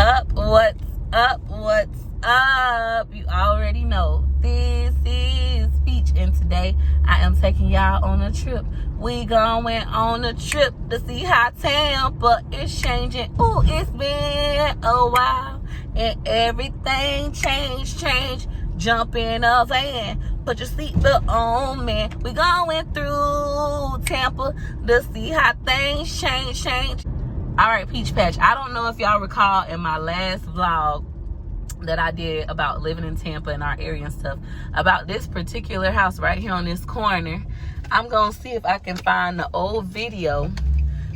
up? What's up? What's up? You already know this is Speech, and today I am taking y'all on a trip. We going on a trip to see how Tampa is changing. Ooh, it's been a while and everything changed. Jump in a van, put your seatbelt on, man. We going through Tampa to see how things change. All right, Peach Patch, I don't know if y'all recall in my last vlog that I did about living in Tampa and our area and stuff, about this particular house right here on this corner. I'm gonna see if I can find the old video,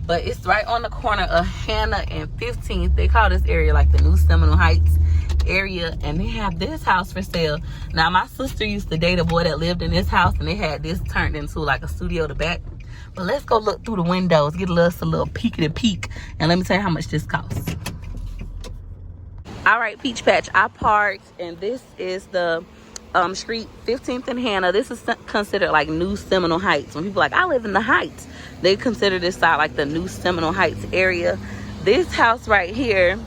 but it's right on the corner of Hannah and 15th. They call this area like the New Seminole Heights area, and they have this house for sale. Now, my sister used to date a boy that lived in this house, and they had this turned into like a studio to back. But let's go look through the windows, get a little peek, and let me tell you how much this costs. All right, Peach Patch, I parked, and this is the street 15th and Hannah. This is considered like New Seminole Heights. When people are like, I live in the Heights, they consider this side like the New Seminole Heights area. This house right here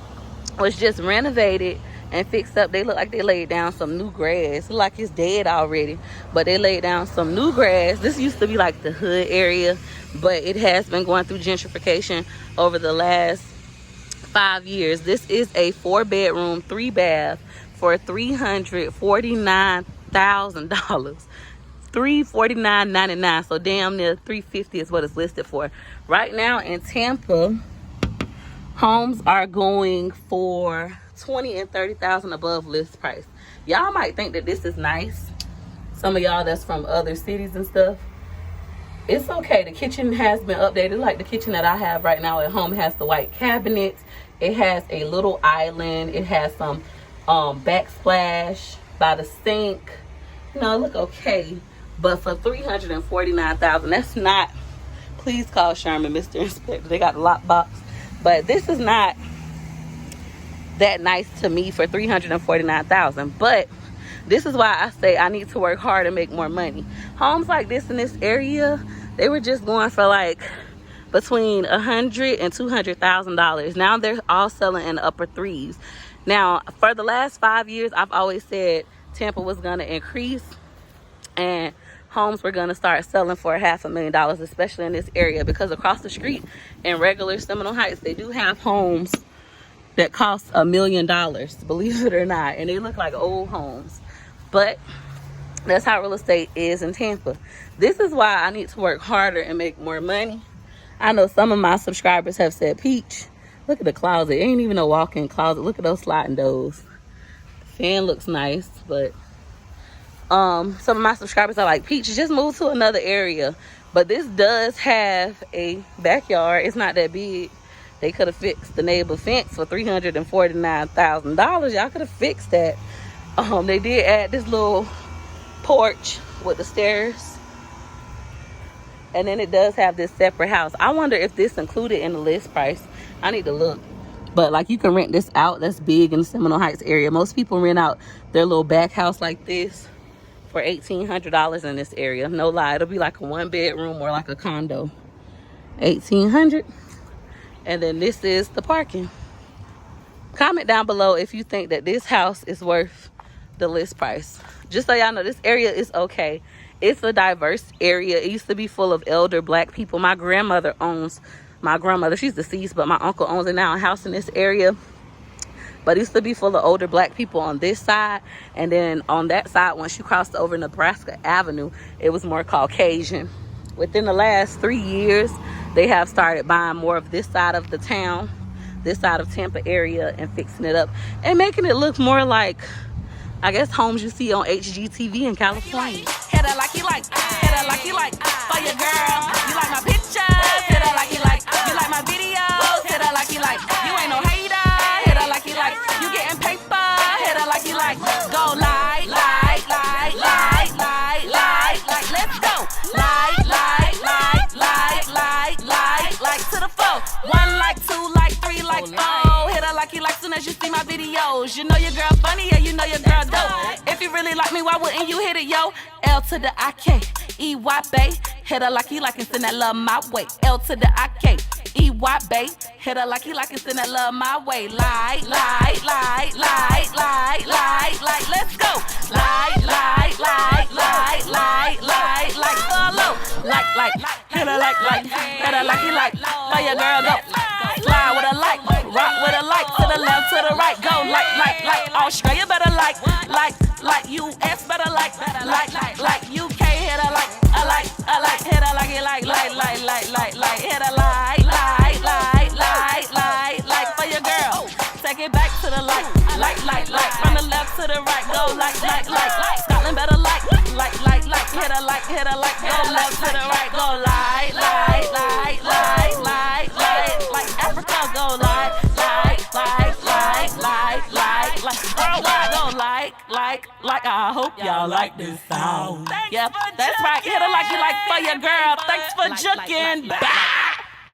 was just renovated and fixed up. They look like they laid down some new grass. Look like it's dead already, but they laid down some new grass. This used to be like the hood area, but it has been going through gentrification over the last 5 years. This is a 4-bedroom, 3-bath for $349,000. $349.99, so damn near $350 is what it's listed for. Right now in Tampa, homes are going for $20,000 and $30,000 above list price. Y'all might think that this is nice. Some of y'all that's from other cities and stuff, it's okay. The kitchen has been updated. Like the kitchen that I have right now at home has the white cabinets. It has a little island. It has some backsplash by the sink. You know, it look okay. But for $349,000, that's not. Please call Sherman, Mr. Inspector. They got the lockbox. But this is not that nice to me for $349,000. But this is why I say I need to work hard and make more money. Homes like this in this area, they were just going for like between $100,000 and $200,000. Now they're all selling in the upper threes. Now, for the last 5 years, I've always said Tampa was going to increase and homes were going to start selling for $500,000, especially in this area, because across the street in regular Seminole Heights, they do have homes that cost $1 million, believe it or not, and they look like old homes. But that's how real estate is in Tampa. This is why I need to work harder and make more money. I know some of my subscribers have said, Peach, look at the closet. It ain't even a walk-in closet. Look at those sliding doors. The fan looks nice, but some of my subscribers are like, Peach, just move to another area. But this does have a backyard. It's not that big. They could have fixed the neighbor fence for $349,000. Y'all could have fixed that. They did add this little porch with the stairs. And then it does have this separate house. I wonder if this included in the list price. I need to look. But like, you can rent this out. That's big in the Seminole Heights area. Most people rent out their little back house like this for $1,800 in this area. No lie, it'll be like a 1-bedroom or like a condo. $1,800. And then this is the parking. Comment down below if you think that this house is worth the list price. Just so y'all know, this area is okay. It's a diverse area. It used to be full of elder black people. My grandmother, she's deceased, but my uncle owns it now, a house in this area. But it used to be full of older black people on this side. And then on that side, once you crossed over Nebraska Avenue, it was more Caucasian. Within the last 3 years, they have started buying more of this side of the town, this side of Tampa area, and fixing it up and making it look more like, I guess, homes you see on HGTV in California. Hit her like you like, hit her like you like, for your girl. You like my pictures, hit her like you like my videos, hit her like you like. You ain't no hater, hit her like you like. You getting paper, hit her like you like. Go like, let's go. Like to the 4. 1 like, 2 like, 3 like, 4. Hit her like you like soon as you see my videos. You know your girl funny, yeah, you know your girl dope. If you really like me, why wouldn't you hit it, yo? L to the IK, EY, bae. Hit her like you like and send that love my way. L to the IK, EY babe. Hit her like he like it, send that love my way. Like, let's go. Like, follow. Like, hit her like, hit her like he like. For your girl, go. Slide with a like, rock with a like. To the left, to the right, go. Like. Australia better like. US better like. UK, hit her like. I like, hit her like it like. Hit her like. For your girl, take it back to the like. From the left to the right, go like. Scotland better like. Hit her like. Go left to the right, go like. Africa, go like. Worldwide, go like. I hope y'all like this song. Yep, that's right. Hit her like you like for your girl. Thanks for juking. Bye.